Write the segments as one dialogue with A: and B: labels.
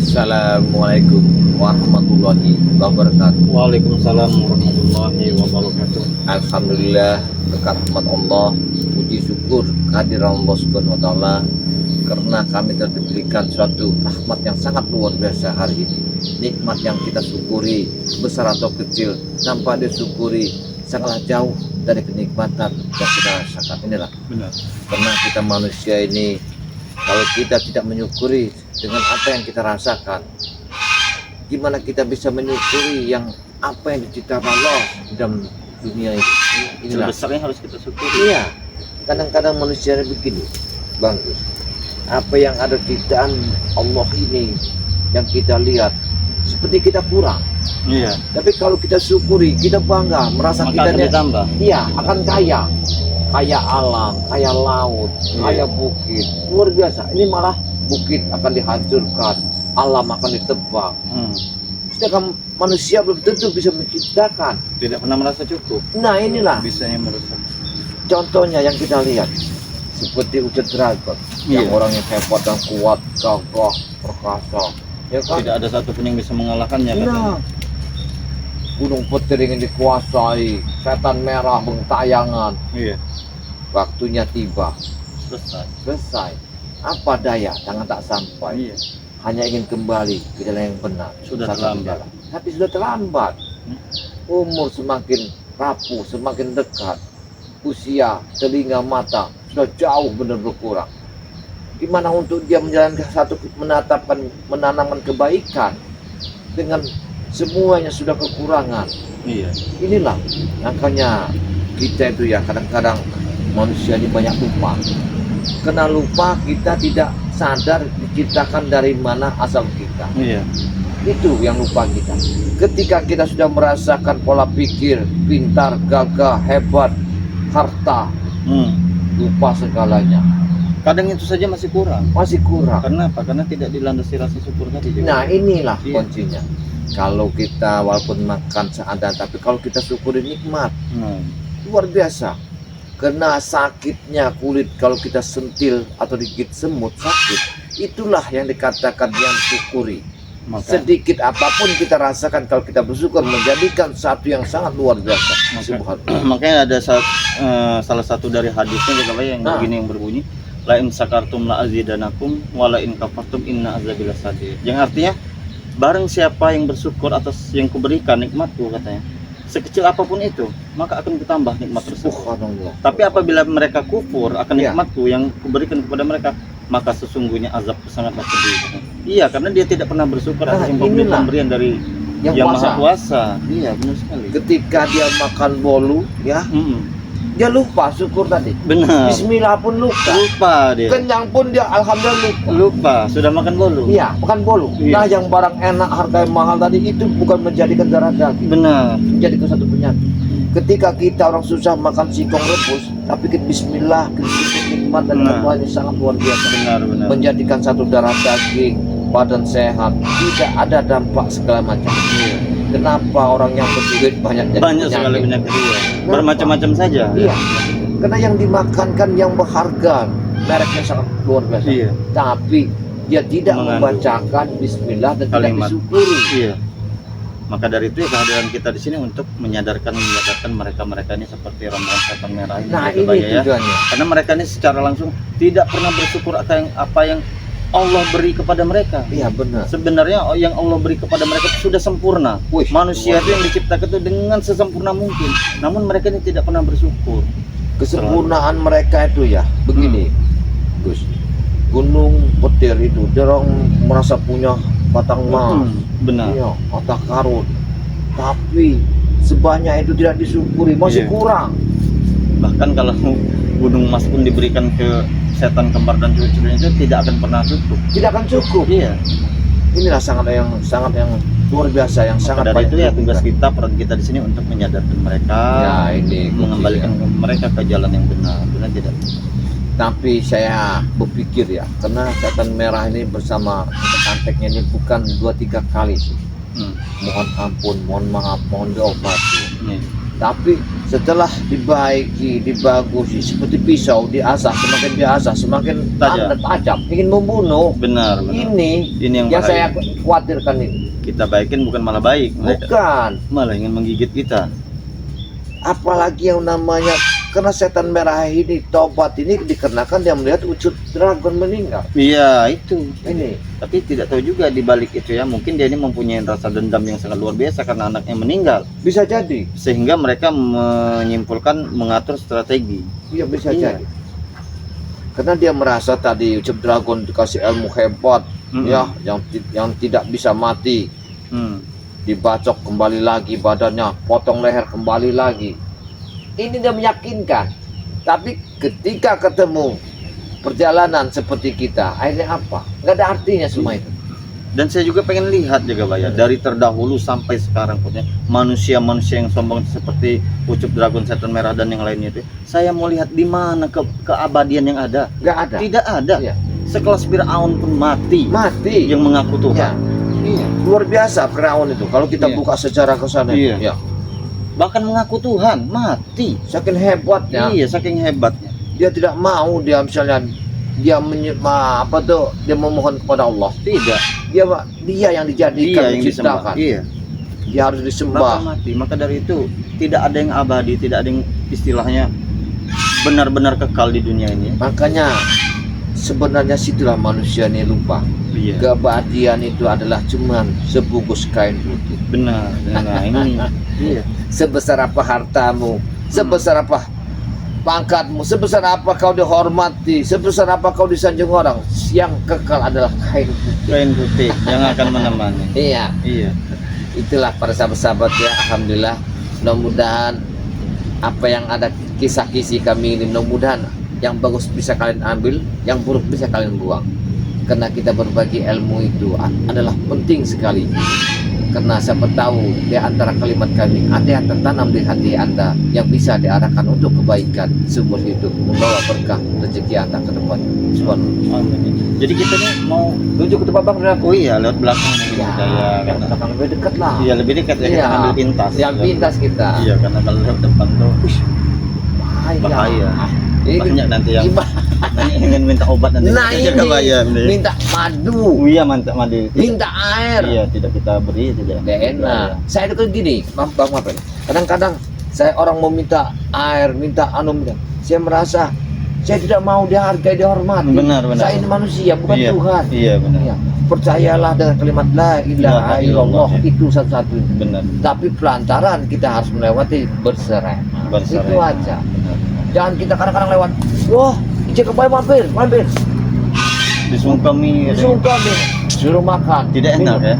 A: Assalamualaikum warahmatullahi wabarakatuh.
B: Waalaikumsalam warahmatullahi wabarakatuh.
A: Alhamdulillah, berkat rahmat Allah, puji syukur kehadiran Allah Subhanahu wa taala karena kami telah diberikan suatu rahmat yang sangat luar biasa hari ini. Nikmat yang kita syukuri besar atau kecil tanpa disyukuri sangatlah jauh dari kenikmatan yang kita rasakan. Inilah
B: Benar.
A: karena kita manusia ini, kalau kita tidak menyukuri dengan apa yang kita rasakan, gimana kita bisa menyukuri yang apa yang diciptakan Allah di dalam dunia ini? Inilah.
B: Sebesarnya harus kita syukuri.
A: Iya, kadang-kadang manusia begini, bagus. Apa yang ada ciptaan Allah ini yang kita lihat seperti kita kurang.
B: Iya.
A: Tapi kalau kita syukuri, kita bangga, merasa
B: Maka
A: kita
B: akan ditambah.
A: iya akan kaya alam, kaya laut, kaya bukit, luar biasa. Ini malah bukit akan dihancurkan, alam akan ditebang. Sedangkan manusia belum tentu bisa menciptakan.
B: Tidak pernah merasa cukup.
A: Nah inilah
B: Bisanya merusak.
A: contohnya yang kita lihat, seperti Ujat Dragon, yang
B: Iya.
A: orang yang hebat dan kuat, gagah, perkasa, ya kan?
B: Tidak ada satupun yang bisa mengalahkannya.
A: Iya.
B: Katanya.
A: Gunung Petir ingin dikuasai, setan merah bentayangan.
B: Iya.
A: Waktunya tiba,
B: Selesai.
A: selesai. Apa daya, tangan tak sampai.
B: Iya.
A: Hanya ingin kembali ke jalan yang benar.
B: Sudah
A: Satu
B: terlambat.
A: jalan. Tapi sudah terlambat. Umur semakin rapuh, semakin dekat. Usia, telinga, mata sudah jauh benar berkurang. Gimana untuk dia menjalankan satu, menanamkan kebaikan dengan semuanya sudah kekurangan.
B: Iya.
A: Inilah makanya kita itu ya kadang-kadang manusia ini banyak lupa. Kena lupa kita tidak sadar diciptakan dari mana asal kita.
B: Iya.
A: Itu yang lupa kita. Ketika kita sudah merasakan pola pikir pintar, gagah, hebat, harta, lupa segalanya.
B: Kadang itu saja masih kurang.
A: Masih kurang.
B: Karena apa? Karena tidak dilandasi rasa syukur tadi.
A: Nah inilah
B: Iya.
A: kuncinya. Kalau kita walaupun makan seadanya, tapi kalau kita syukuri nikmat, luar biasa. Karena sakitnya kulit kalau kita sentil atau digigit semut sakit, itulah yang dikatakan yang syukuri. Sedikit apapun kita rasakan kalau kita bersyukur menjadikan satu yang sangat luar biasa. Subhanallah.
B: Makanya ada salah satu dari hadisnya juga yang begini yang berbunyi, la in sakartum la azidanakum wa la in kafartum inna azabi lasadid. Yang artinya barang siapa yang bersyukur atas yang kuberikan nikmatku, katanya, sekecil apapun itu, maka akan ditambah nikmat tersebut.
A: Subhanallah.
B: Tapi apabila mereka kufur akan
A: Iya.
B: nikmatku yang kuberikan kepada mereka, maka sesungguhnya azabku sangatlah pedih. Iya, karena dia tidak pernah bersyukur atas yang
A: inilah
B: pemberian dari
A: yang
B: yang
A: kuasa.
B: maha kuasa. Iya, benar sekali.
A: Ketika dia makan bolu, ya, dia lupa syukur tadi.
B: Benar.
A: Bismillah pun lupa.
B: Lupa dia.
A: Kenyang pun dia alhamdulillah lupa.
B: Lupa, sudah makan bolu.
A: Iya, makan bolu.
B: Iya.
A: Nah, yang barang enak, harga yang mahal tadi itu bukan menjadikan darah daging,
B: Benar.
A: menjadikan satu penyakit. Ketika kita orang susah makan singkong rebus, tapi kita bismillah, kita nikmat dan ketuanya sangat luar biasa.
B: Benar.
A: Menjadikan satu darah daging, badan sehat, tidak ada dampak segala macam. Kenapa orang yang berduit banyak jadi
B: Banyak sekali
A: penyakit?
B: penyakit dia. Bermacam-macam saja.
A: Iya, karena yang dimakan kan yang berharga, mereknya sangat luar biasa.
B: Iya.
A: Tapi dia tidak
B: Mengandung
A: membacakan bismillah dan
B: kalimat.
A: tidak disyukuri.
B: Iya. Maka dari itu ya kehadiran kita di sini untuk menyadarkan mereka ini seperti rombongan setan merah ini.
A: Nah,
B: gitu,
A: ini
B: Pak, ya.
A: tujuannya.
B: Karena mereka ini secara langsung tidak pernah bersyukur akan apa yang Allah beri kepada mereka.
A: Iya benar.
B: Sebenarnya yang Allah beri kepada mereka itu sudah sempurna.
A: Wih,
B: Manusia
A: luar
B: itu yang diciptakan itu dengan sesempurna mungkin. Namun mereka ini tidak pernah bersyukur.
A: Kesempurnaan mereka itu ya begini, Gus. Gunung Petir itu dia orang merasa punya batang emas,
B: Benar.
A: iya, harta karun. Tapi sebanyak itu tidak disyukuri, masih
B: Iya.
A: kurang.
B: Bahkan kalau gunung emas pun diberikan ke setan kembar dan cucu-cucunya itu tidak akan pernah cukup.
A: Tidak akan cukup.
B: Iya.
A: Inilah sangat yang luar biasa, yang sangat
B: Dari itu ya
A: dirugikan.
B: tugas kita, peran kita di sini untuk menyadarkan mereka,
A: Ya ini
B: mengembalikan mereka ke jalan yang benar. Benar tidak?
A: Tapi saya berpikir ya, karena setan merah ini bersama anteknya ini bukan 2-3 kali sih. Mohon ampun, mohon maaf, mohon diobati. Tapi setelah dibaiki, dibagusi seperti pisau, diasah, semakin diasah semakin tajam, ingin membunuh.
B: Benar.
A: Ini
B: yang
A: yang saya
B: bahaya.
A: khawatirkan ini.
B: Kita baikin bukan malah baik,
A: Bukan.
B: malah ingin menggigit kita.
A: Apalagi yang namanya, karena setan merah ini, tobat ini dikarenakan dia melihat Ucup Dragon meninggal.
B: Iya, itu.
A: Ini.
B: Tapi tidak tahu juga di balik itu ya, mungkin dia ini mempunyai rasa dendam yang sangat luar biasa karena anaknya meninggal.
A: Bisa jadi.
B: Sehingga mereka menyimpulkan mengatur strategi.
A: Iya, bisa jadi. Karena dia merasa tadi Ucup Dragon dikasih ilmu hebat, ya, yang tidak bisa mati. Dibacok kembali lagi badannya, potong leher kembali lagi. Ini dia meyakinkan. Tapi ketika ketemu perjalanan seperti kita, akhirnya apa? Nggak ada artinya semua itu.
B: Dan saya juga pengen lihat juga Pak ya, dari terdahulu sampai sekarang punya manusia-manusia yang sombong seperti Ucup Dragon, Setan Merah dan yang lainnya itu. Saya mau lihat di mana keabadian yang ada.
A: Nggak ada.
B: Tidak ada.
A: Iya.
B: Sekelas Firaun pun mati.
A: Mati.
B: Yang mengaku Tuhan.
A: Iya. Luar biasa Firaun itu. Kalau kita
B: Iya.
A: buka sejarah ke sana,
B: Iya.
A: ya.
B: Bahkan mengaku Tuhan, mati.
A: Saking hebatnya.
B: Iya, saking hebatnya.
A: Dia tidak mau, dia misalnya dia dia memohon kepada Allah.
B: Tidak.
A: Dia yang dijadikan,
B: Dia yang disembah.
A: diciptakan.
B: Iya.
A: Dia harus disembah.
B: Maka mati. Maka dari itu tidak ada yang abadi, tidak ada yang istilahnya benar-benar kekal di dunia ini.
A: Makanya sebenarnya situlah manusia ini lupa.
B: Iya.
A: Keabadian itu adalah cuman sebungkus kain putih.
B: Benar. Nah, ini. Iya.
A: Sebesar apa hartamu, sebesar apa pangkatmu, sebesar apa kau dihormati, sebesar apa kau disanjung orang, yang kekal adalah kain putih.
B: Kain putih yang akan menemani.
A: Iya.
B: Iya.
A: Itulah para sahabat-sahabat ya, alhamdulillah. Mudah-mudahan apa yang ada kisah-kisih kami ini, mudah-mudahan yang bagus bisa kalian ambil, yang buruk bisa kalian buang. Karena kita berbagi ilmu itu adalah penting sekali. Karena siapa tahu di antara kalimat kami ada yang tertanam di hati Anda yang bisa diarahkan untuk kebaikan seumur hidup, membawa berkah rezeki Anda ke depan. Subhanallah.
B: Amin. Jadi kita nih mau
A: Tujuh ke tempat Bang.
B: oh iya lewat belakang nih
A: Ya,
B: karena
A: belakang lebih dekat lah.
B: iya lebih dekat ya, kita
A: Iya.
B: ambil pintas.
A: Yang pintas kita.
B: Iya, karena kalau lewat depan tuh bahaya.
A: Ini
B: Banyak nanti yang
A: gimana?
B: ingin minta obat nanti.
A: Nah
B: Kita
A: ini
B: jaga bahaya, nih.
A: minta madu,
B: Iya, mantap mandi.
A: minta air.
B: Iya, tidak kita beri tidak.
A: Nggak enak. Saya itu gini, maaf. Kadang-kadang saya orang mau minta air, minta minta. Saya merasa saya tidak mau dihargai, dihormati.
B: Benar.
A: Saya ini manusia, bukan
B: Iya.
A: Tuhan.
B: Iya, benar.
A: Iya. Percayalah dengan kalimat la ilaha illallah, itu satu-satunya.
B: Benar.
A: Tapi pelantaran kita harus melewati berserai.
B: Berserai.
A: Itu aja.
B: Benar.
A: Jangan kita kadang-kadang lewat. Wah, ijek mampir.
B: Disungkami.
A: Sungkan nih, suruh makan.
B: Tidak enak ya.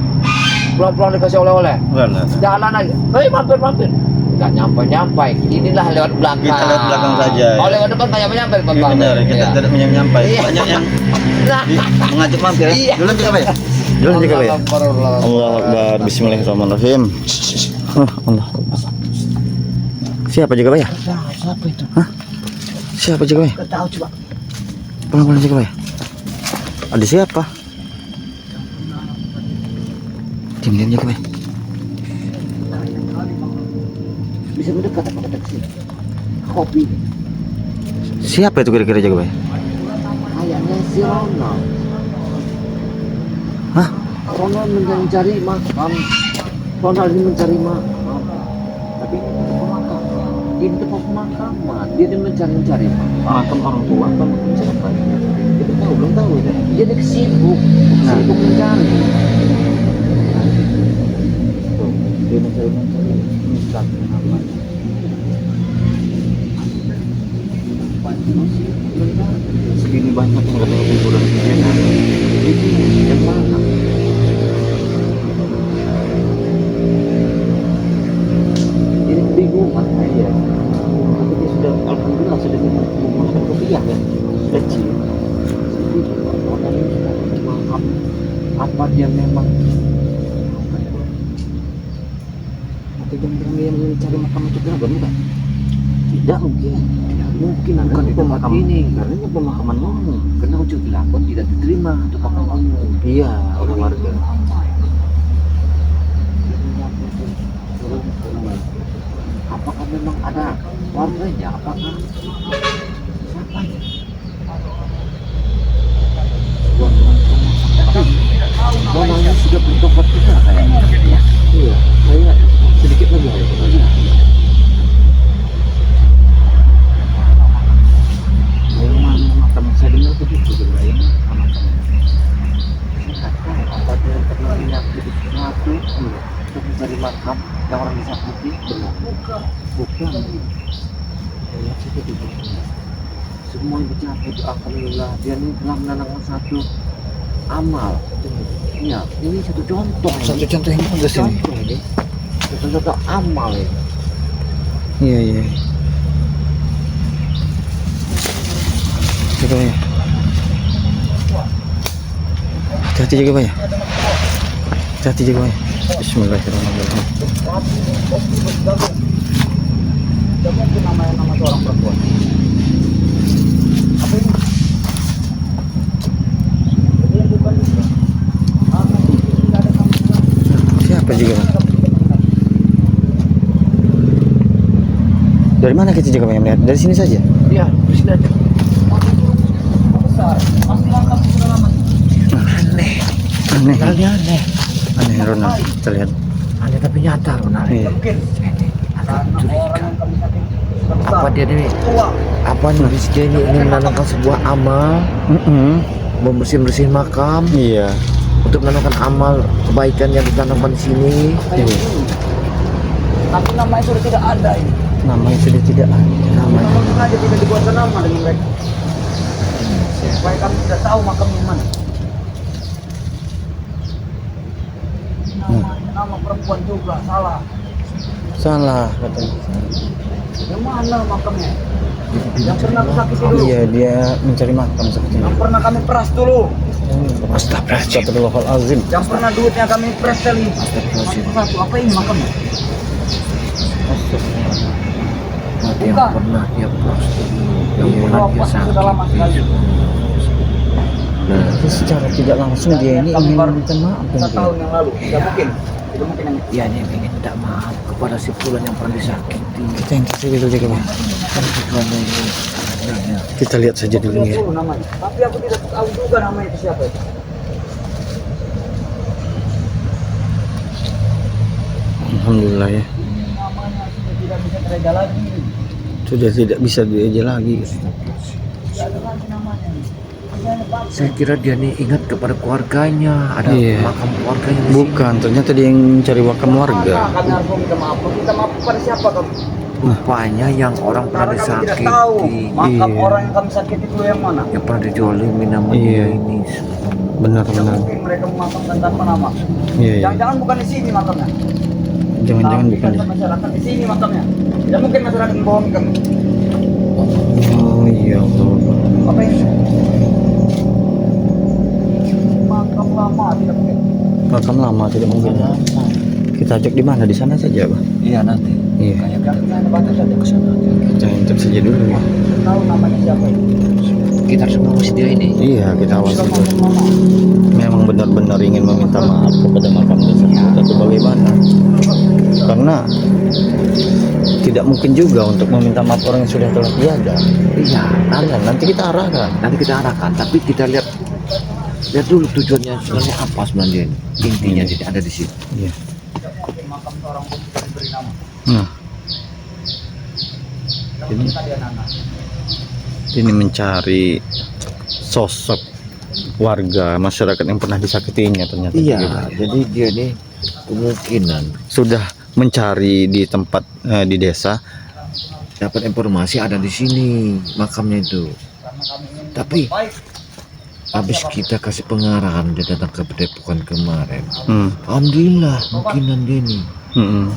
A: Pelan-pelan dikasih oleh-oleh.
B: Benar.
A: Jalan aja. Hei, mampir. Nggak nyampe. Inilah lewat belakang.
B: Kita lewat belakang saja, ya.
A: Oh, lewat depan nggak nyampe.
B: Iya, benar, kita tidak menyampai.
A: Iya.
B: Banyak yang
A: Nah,
B: mengajak mampir ya.
A: Iya.
B: Duluan juga ya. Duluan juga ya.
A: Allah.
B: Allah Akbar. Bismillahirrahmanirrahim. Allah. Siapa juga ya?
A: Siapa itu?
B: Siapa juga ya?
A: Nggak tahu coba.
B: Pelan-pelan juga ya. Ada siapa? Diam-diam juga ya.
A: Bisa mendekat apa kata sini? Kopi.
B: Siapa itu kira-kira juga ya?
A: Kayaknya si Ronald.
B: Hah?
A: Ronald mencari makan. Ronald ini mencari makan. Tapi ini tempat pemakaman. Dia ini mencari
B: Makam orang tua atau makam siapa? Kita belum tahu ya.
A: Dia ini sibuk mencari.
B: Dia mencari misal apa? Segini banyak yang ada kuburan ini.
A: Itu yang mana? Ini kebingungan.
B: Iya. Tapi dia sudah alhamdulillah sudah menggunakan kopiah ya. Sudah cium.
A: Apa dia memang
B: Atau yang mencari makam itu berapa bukan? Tidak mungkin.
A: mungkin
B: Karena
A: bukan di tempat
B: pemakaman
A: ini?
B: Karena ini pemakaman umum.
A: Karena ujuk dilakon tidak diterima untuk pemakaman umum.
B: Iya, oleh warga.
A: Apakah memang ada warganya? Apakah siapanya? Warnanya sudah bertobat juga kayaknya. Iya, kayak sedikit lagi ya. Memang teman saya dengar begitu juga ya. Apa dia pernah menyakiti sesuatu untuk mencari makam yang orang disakiti? Benar. Bukan. Ya, saya juga. Semua yang dicapai itu alhamdulillah. Dia ini telah menanamkan satu amal. Iya, ini satu contoh.
C: Satu contoh yang bagus ini.
A: Satu contoh amal ini.
C: Iya, iya. Coba ya. Hati-hati juga Pak ya. Hati-hati juga Pak ya. Bismillahirrahmanirrahim.
A: Itu namanya nama seorang perempuan. Apa ini? Ini bukan
C: Siapa juga Pak? Dari mana kita juga Pak yang melihat? Dari sini saja?
A: Iya, di sini aja. Aneh.
C: Aneh.
A: Aneh, aneh.
C: Aneh Ronald. Kita lihat.
A: Aneh tapi nyata Ronald.
C: Iya.
A: Ini ada curiga. Apa dia ini? Apa nulis dia ini ingin menanamkan sebuah amal, membersih makam,
C: Iya.
A: untuk menanamkan amal kebaikan yang ditanamkan di sini.
C: Iya.
D: Tapi namanya sudah tidak ada ini.
C: Namanya sudah tidak ada.
A: Namanya.
D: Sengaja tidak dibuatkan nama dengan mereka. Supaya kami tidak tahu makamnya mana. Nama perempuan juga salah.
C: Salah katanya.
D: Yang mana makamnya? Yang pernah sakiti dulu.
C: Iya, dia mencari makam sepertinya.
D: Yang pernah kami peras dulu.
C: Astagfirullahalazim.
D: Yang pernah duitnya kami peras kali. Satu apa ini makamnya?
A: Mati yang
D: Bukan.
A: pernah dia prostitusi, yang
D: Iya,
A: pernah dia
D: Bapak sudah lama sekali.
A: sakiti. Nah,
C: Tapi secara tidak langsung dia ini
D: Kami
C: ingin
D: baru
C: minta maaf kan,
D: 1
C: Pak?
D: tahun yang lalu. Tidak mungkin. Tidak mungkin yang
A: ya dia ingin minta maaf kepada si fulan yang pernah disakiti.
C: Kita yang kasih dulu juga Pak.
A: Kan tujuannya ini adanya.
C: Kita lihat saja dulu ya.
D: dulu namanya. Tapi aku tidak tahu juga namanya itu siapa itu.
C: Alhamdulillah ya.
D: Namanya sudah tidak bisa tereja lagi.
C: Sudah tidak bisa diaja lagi.
D: Tidak ada lagi namanya. Namanya Pak.
A: Saya kira dia nih ingat kepada keluarganya, ada
C: Iya.
A: makam keluarganya di sini.
C: Bukan, ternyata dia yang mencari makam warga.
D: Mana kami harus minta maaf? Minta maaf kepada siapa kami?
A: Rupanya yang orang pernah
D: Karena kami tidak
A: disakiti,
D: tahu makam
C: Iya.
D: orang yang kami sakiti itu yang mana.
A: yang pernah dijolimi nama
C: Iya.
A: dia ini.
D: Tidak
C: Benar-benar.
D: mungkin mereka memakamkan tanpa nama.
C: Iya, iya.
D: Jangan-jangan bukan di sini makamnya.
C: Jangan-jangan
D: Tapi
C: bukan.
D: kata masyarakat di sini makamnya. Tidak mungkin masyarakat membohongi kami.
C: Oh iya Allah.
D: Apa ini? Makam lama tidak mungkin.
C: Makam lama tidak mungkin. Kita ajak di mana? Di sana saja, Pak.
A: Iya nanti.
C: Iya.
D: Kayak kami ada batas saja ke sana.
C: Kita intip saja dulu ya.
D: Tahu namanya siapa itu.
A: Kita harus mengawasi dia ini.
C: Iya, kita awasi
D: Sudah
C: dulu.
D: makan lama.
C: Memang benar-benar ingin meminta maaf kepada makam tersebut atau bagaimana? Karena tidak mungkin juga untuk meminta maaf orang yang sudah telah tiada.
A: Iya.
C: Nanti kita arahkan.
A: Nanti kita arahkan. Tapi kita lihat dulu tujuannya sebenarnya apa sebenarnya ini. Intinya tidak ada di sini.
C: Iya.
D: Tidak mungkin makam seorang pun bisa diberi nama.
C: Nah,
D: Yang
C: Ini-
D: penting dia nana.
C: ini mencari sosok warga masyarakat yang pernah disakitinya ternyata.
A: Iya.
C: juga.
A: Jadi dia ini kemungkinan
C: Sudah mencari di tempat di desa.
A: dapat informasi ada di sini makamnya itu.
D: Karena kami ingin
A: Tapi
D: baik.
A: habis kita kasih pengarahan dia datang ke Padepokan kemarin.
C: Hmm.
A: Alhamdulillah mungkinan dia ini
C: Hmm.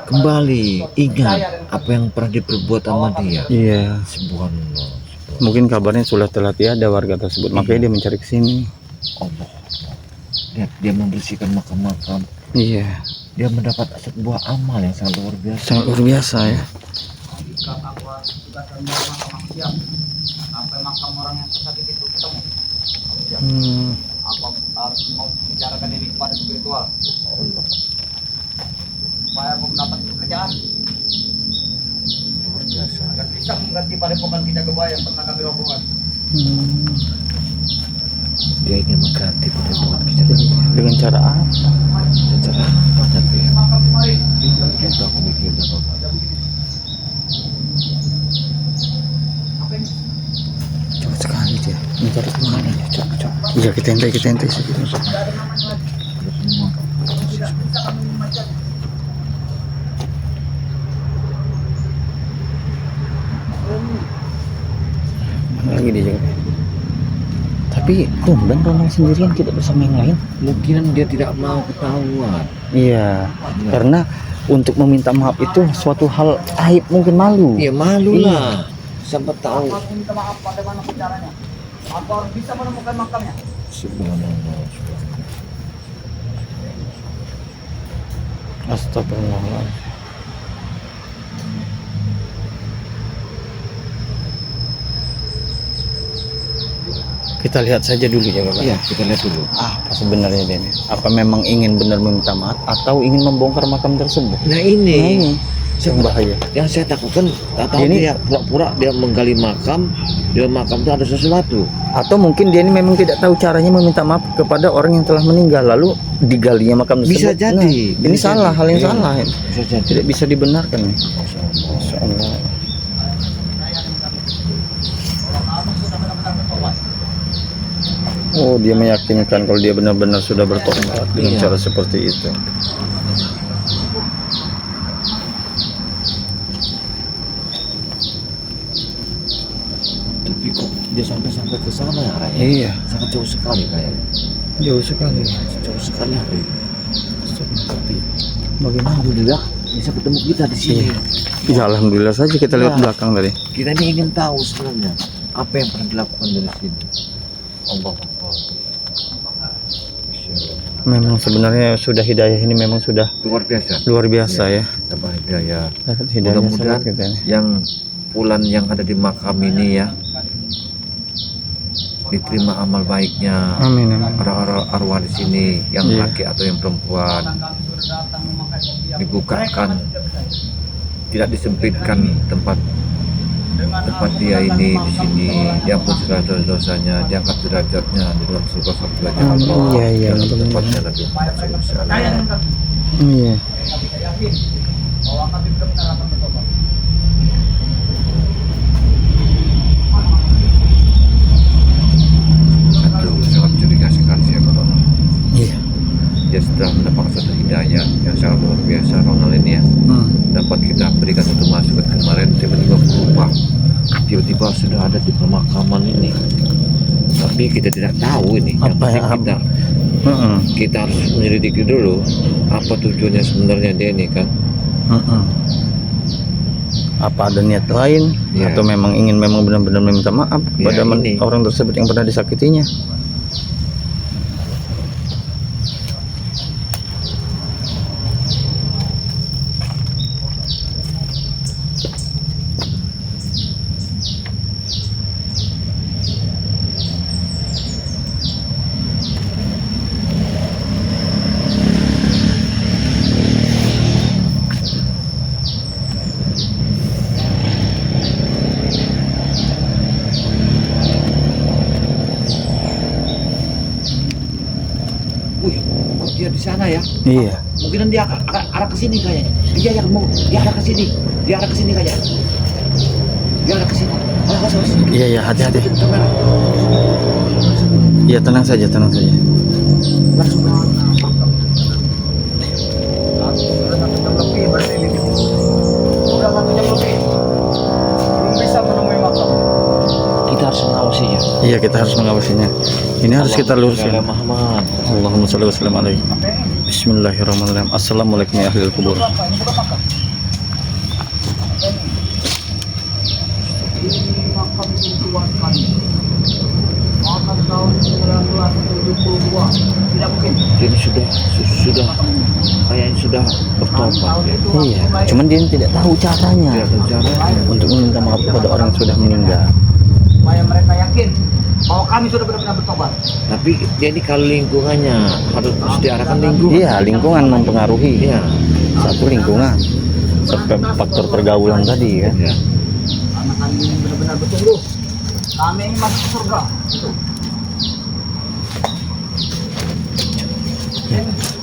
A: kembali ingat apa yang pernah diperbuat sama dia.
C: Iya.
A: Subhanallah.
C: Mungkin kabarnya sudah telah tiada warga tersebut, makanya dia mencari ke sini.
A: Allah. Lihat dia membersihkan makam-makam.
C: Iya,
A: Dia mendapat sebuah amal yang sangat luar biasa.
C: sangat luar biasa ya.
D: Jika aku harus tugaskan makam siap. Sampai makam orang yang tersakiti itu ketemu.
C: Hmm.
D: Aku harus mau bicarakan ini kepada spiritual. Supaya aku mendapat pekerjaan. kebaya yang pernah kami robohkan.
A: Dia ingin mengganti potongan kita.
C: Dengan cara apa?
A: Cara apa tapi?
D: Makam kemarin.
A: Itu aku mikir apa?
D: Apa ini?
C: Jauh sekali dia. Mencari kemana ya? Coba. Iya, kita hentai.
D: Tidak ada namanya lagi. Tidak bisa kami membaca.
C: Mana lagi dia jaga? Tapi tumben Ronald sendirian tidak bersama yang lain.
A: Mungkin dia tidak mau ketahuan.
C: Iya, karena untuk meminta maaf itu suatu hal aib, mungkin malu.
A: Ya malu lah. Sampai tahu.
D: Aku harus minta maaf bagaimana caranya. Aku harus bisa menemukan makamnya.
A: Subhanallah.
C: Astagfirullahaladzim. Kita lihat saja dulu ya Bapak.
A: Iya, kita lihat dulu.
C: Apa sebenarnya dia ini? Apa memang ingin benar meminta maaf atau ingin membongkar makam tersebut?
A: Nah ini
C: Yang bahaya.
A: yang saya takutkan, tahu
C: Ini-
A: dia pura-pura dia menggali makam, di makam itu ada sesuatu.
C: Atau mungkin dia ini memang tidak tahu caranya meminta maaf kepada orang yang telah meninggal, lalu digalinya makam tersebut.
A: Bisa jadi.
C: Nah, ini
A: Bisa
C: salah,
A: jadi.
C: hal yang
A: Iya.
C: salah.
A: Bisa jadi.
C: Tidak bisa dibenarkan nih.
A: Masya Allah.
C: Masya Allah. Oh, dia meyakinkan kalau dia benar-benar sudah bertobat dengan
A: Iya.
C: cara seperti itu.
A: Tapi kok dia sampai ke sana ya Ray?
C: Iya,
A: Sangat jauh sekali kayaknya.
C: jauh sekali.
A: Jauh sekali. Ray. Tapi
C: Bagaimana?
A: alhamdulillah bisa ketemu kita di sini.
C: Ya, alhamdulillah saja kita lihat
A: Ya.
C: belakang tadi.
A: Kita ini ingin tahu sebenarnya apa yang pernah dilakukan dari sini. Allah Akbar. Masya Allah.
C: Memang sebenarnya sudah hidayah ini memang sudah
A: Luar biasa.
C: luar biasa ya.
A: Tambah hidayah.
C: Dapat hidayah
A: Mudah-mudahan
C: sahabat kita ini.
A: yang pulan yang ada di makam ini ya diterima amal baiknya
C: Amin, amin.
A: para arwah di sini yang
C: Iya.
A: laki atau yang perempuan dibukakan, tidak disempitkan tempat dia ini di sini, diampun segala dosanya, diangkat derajatnya di dalam surga surganya
C: Amin.
A: Allah.
C: Iya, iya,
A: Dan
C: betul-betul.
A: tempatnya Nabi Muhammad SAW.
C: Iya.
D: Kita yakin bahwa kami benar-benar akan bertobat.
A: Aduh, sangat curiga sekali saya kalau
C: Iya.
A: dia sudah mendapatkan satu hidayah yang sangat luar biasa. Ronald ini ya dapat kita berikan satu masukan kemarin, tiba-tiba berubah, tiba-tiba sudah ada di pemakaman ini, tapi kita tidak tahu ini. Yang
C: Apa yang-
A: penting kita harus menyelidiki dulu apa tujuannya sebenarnya dia ini kan.
C: Apa ada niat lain
A: Iya.
C: atau memang ingin memang benar-benar meminta maaf
A: Iya,
C: kepada
A: ini.
C: orang tersebut yang pernah disakitinya?
A: Wih, kok dia di sana ya?
C: Iya.
A: Mungkin dia arah ke sini kayaknya. Dia yang mau, dia arah ke sini. Dia arah ke sini kayaknya. Dia arah ke sini. Awas, awas.
C: Iya, iya, hati-hati.
A: Kamera.
C: Iya, tenang saja, tenang saja.
A: Langsung ke sini.
D: Sudah 1 jam lebih berarti ini. Sudah 1 jam lebih. Belum bisa menemui makam.
A: Kita harus mengawasinya.
C: Iya, kita harus mengawasinya. Ini harus kita luruskan.
A: Muhammad.
C: Allahumma sholli wa sallim alaihi. Bismillahirrahmanirrahim. Assalamualaikum ya ahlul kubur.
D: Apa ini bukan makam? Ini makam itu tua sekali. Makam tahun 1972. Tidak mungkin.
A: Ini sudah kayaknya sudah bertobat ya.
C: Iya, cuman dia tidak tahu caranya
A: Dia tahu caranya.
C: untuk meminta maaf kepada orang yang sudah meninggal.
D: Supaya mereka yakin bahwa kami sudah benar-benar bertobat.
A: Tapi dia ini kalau lingkungannya harus diarahkan lingkungan.
C: Iya, lingkungan mempengaruhi.
A: Iya.
C: Satu lingkungan, sampai faktor pergaulan tadi kan.
A: Ya.
D: Karena kami ini benar-benar bersungguh. Kami ingin masuk ke surga. Itu.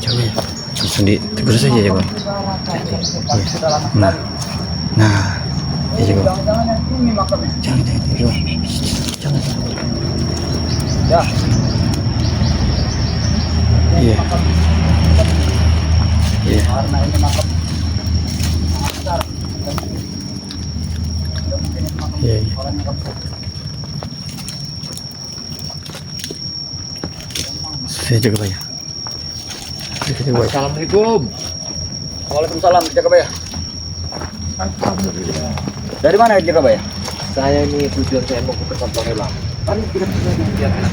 C: Coba ya. Langsung ditegur saja ya bang. Nah, nah, ya coba.
D: Jangan-jangan yang ini makamnya.
C: Jangan, jangan.
D: Ya.
C: Iya. Iya.
D: Karena ini makam.
C: Iya, iya.
D: Orang yang
C: Saya jaga Pak ya. Saya jaga Pak.
A: Assalamualaikum.
D: Waalaikumsalam, jaga ya.
A: Alhamdulillah.
D: Dari mana jaga ya?
A: Saya ini tujuan saya mau ke tempat Barelang. Kan kira-kira di atas.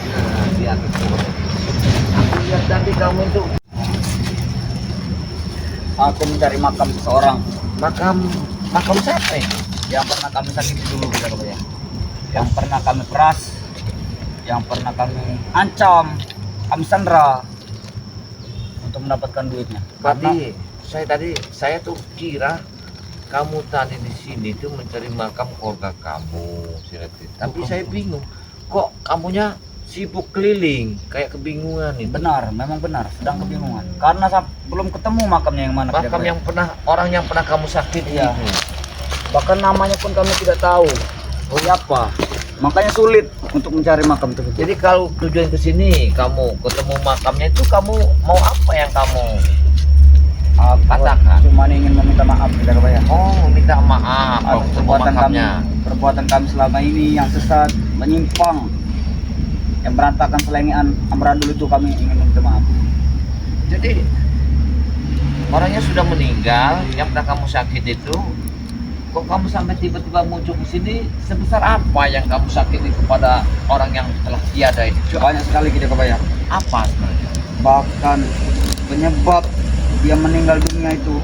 A: Nah, di atas. Aku lihat tadi kamu itu
D: Aku mencari makam seseorang
A: makam siapa ya?
D: yang pernah kami sakiti dulu, jaga ya. Yang pernah kami peras, yang pernah kami ancam, kami sandra untuk mendapatkan duitnya.
A: Berarti saya tuh kira kamu tadi di sini tuh mencari makam keluarga kamu, Sirati. Tapi saya bingung, kok kamunya sibuk keliling, kayak kebingungan itu.
D: Benar, memang benar, sedang kebingungan. Karena belum ketemu makamnya yang mana.
A: Makam yang pernah orang yang pernah kamu sakiti
D: Iya.
A: itu.
D: Bahkan namanya pun kami tidak tahu.
A: Oh, siapa?
D: Makanya sulit untuk mencari makam tersebut.
A: Jadi kalau tujuan ke sini kamu ketemu makamnya itu kamu mau apa yang kamu katakan?
D: Cuma ingin meminta maaf, jaga ya.
A: Oh, minta maaf kalau
D: Atas
A: ketemu makamnya.
D: perbuatan kami selama ini yang sesat, menyimpang, yang berantakan selengean amburadul itu kami ingin minta maaf.
A: Jadi orangnya sudah meninggal yang pernah kamu sakit itu, kok kamu sampai tiba-tiba muncul di sini? Sebesar apa yang kamu sakiti kepada orang yang telah tiada itu?
D: Banyak sekali kita kebayang.
A: Apa sebenarnya?
D: Bahkan penyebab dia meninggal dunia itu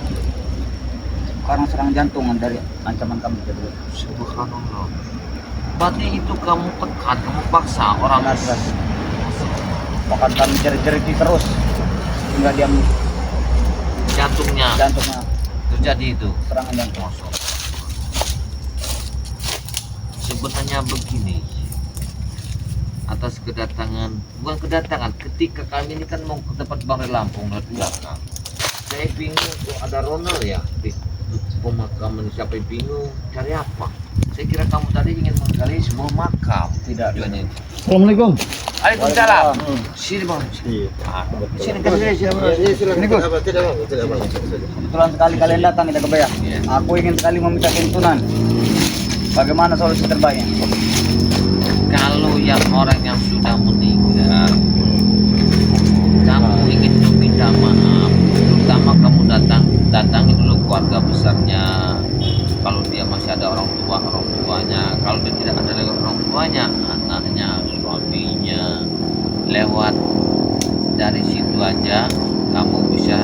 D: karena serangan jantung dari ancaman kami.
A: Subhanallah. Berarti itu kamu tekan, kamu paksa orang
D: Benar, benar. Bahkan kami jerit-jerit terus hingga dia
A: jantungnya
D: jantungnya
A: terjadi itu.
D: serangan jantung.
A: Sebenarnya begini, atas bukan kedatangan, ketika kami ini kan mau ke tempat Bang Lampung dari belakang, saya bingung kok ada Ronald ya di pemakaman, siapa yang bingung cari apa. Saya kira kamu tadi ingin menggali sebuah makam.
D: Tidak.
A: Tujuannya itu.
C: Assalamualaikum.
A: Waalaikumsalam.
D: Waalaikumsalam.
A: Sini bang.
C: Iya.
A: Sini ke sini.
D: Ini Gus. Kebetulan sekali kalian datang kita kebayang.
A: Iya.
D: Aku ingin sekali meminta tuntunan. Bagaimana solusi terbaiknya?
A: Kalau yang orang yang sudah meninggal, kamu ingin meminta maaf, terutama kamu datangi dulu keluarga besarnya. Kalau dia masih ada orang tuanya. Kalau dia tidak ada lagi orang tuanya, anaknya, suaminya, lewat dari situ aja kamu bisa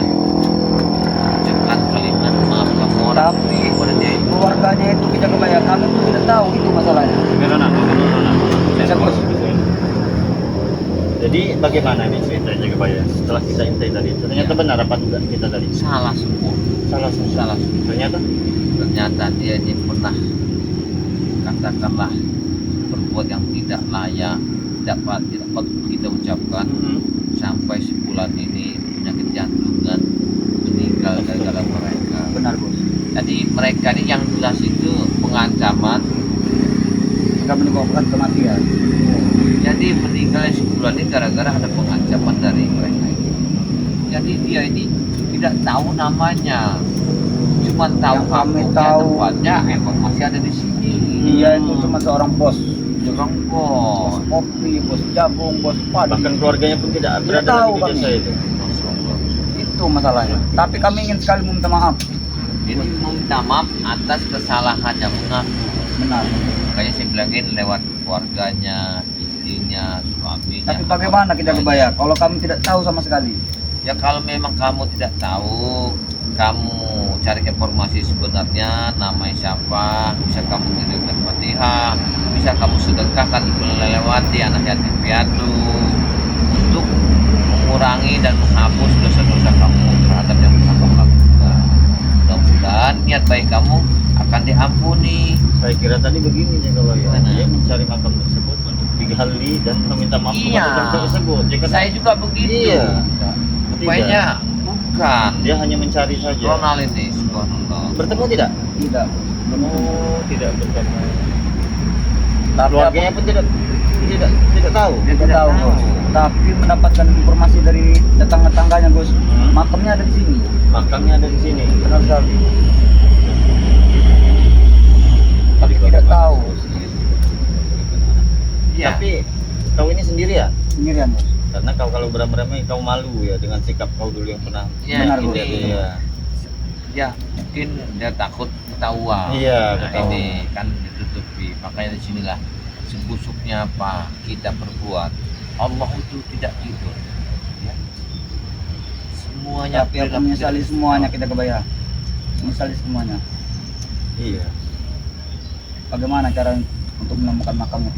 A: ucapkan kalimat maaf kamu orang
D: Tapi
A: kepada dia itu.
D: keluarganya itu kita kebayang, kami pun tidak tahu itu masalahnya.
B: Bisa, Bos. Jadi bagaimana nih ceritanya Kebaya? Setelah kita intai tadi, ternyata benar apa tidak kita tadi?
A: Salah semua.
B: Salah semua.
A: Salah semua.
B: Ternyata
A: Dia ini pernah katakanlah berbuat yang tidak layak, tidak patut kita ucapkan. Sampai sebulan ini penyakit jantungan, meninggal gara-gara mereka.
D: Benar, Bos.
A: Jadi mereka ini yang jelas itu pengancaman.
D: Jika menyebabkan kematian.
A: Jadi meninggalnya sebulan ini gara-gara ada pengancaman dari mereka ini. Jadi dia ini tidak tahu namanya, cuma tahu
D: Yang kami
A: kampungnya,
D: tahu,
A: tempatnya, masih ada di sini.
D: Dia itu cuma seorang bos.
A: Orang bos.
D: Kopi, bos jagung, bos padi.
B: bahkan keluarganya pun tidak berada
D: tahu
B: di desa
D: kami.
B: itu.
D: Itu masalahnya. Tapi kami ingin sekali meminta maaf.
A: Ini meminta maaf atas kesalahannya, mengaku.
D: Benar.
A: Makanya saya bilangin lewat keluarganya, istrinya, suaminya.
D: Tapi bagaimana kita kebayang kalau kami tidak tahu sama sekali?
A: Ya kalau memang kamu tidak tahu, kamu cari informasi sebenarnya namanya siapa, bisa kamu kirimkan Fatihah, bisa kamu sedekahkan melewati anak yatim piatu untuk mengurangi dan menghapus dosa-dosa kamu terhadap yang pernah kamu lakukan. Mudah-mudahan niat baik kamu akan diampuni.
B: Saya kira tadi begini ya kalau ya,
A: Mana?
B: dia mencari makam tersebut untuk digali dan meminta maaf
A: Iya.
B: kepada makam tersebut. Ya kan?
A: Saya juga begitu.
B: Iya.
A: Rupanya bukan.
B: Dia hanya mencari saja.
A: Ronald ini, subhanallah.
B: Bertemu tidak?
D: Tidak.
B: Oh, tidak bertemu.
D: Tapi
B: Keluarganya pun tidak tahu.
D: dia tidak tahu, Bos. Tapi mendapatkan informasi dari tetangga-tetangganya, Bos. Makamnya ada di sini.
B: Makamnya ada di sini.
D: Benar sekali. Tapi tidak tahu.
A: Iya.
B: Tapi kau ini sendiri ya?
D: Sendirian, Bos.
B: Karena kau kalau beramai-ramai kau malu ya dengan sikap kau dulu yang pernah.
A: Ya,
D: Benar,
A: ini,
D: Bu.
B: Iya.
A: ya mungkin dia takut ketahuan.
B: Iya,
A: Nah,
B: ketahuan.
A: ini kan ditutupi. Makanya di sinilah sebusuknya apa kita perbuat. Allah itu tidak tidur. Ya. Semuanya
D: Tapi aku menyesali semuanya kita kebaya. Menyesali semuanya.
B: Iya.
D: Bagaimana cara untuk menemukan makamnya?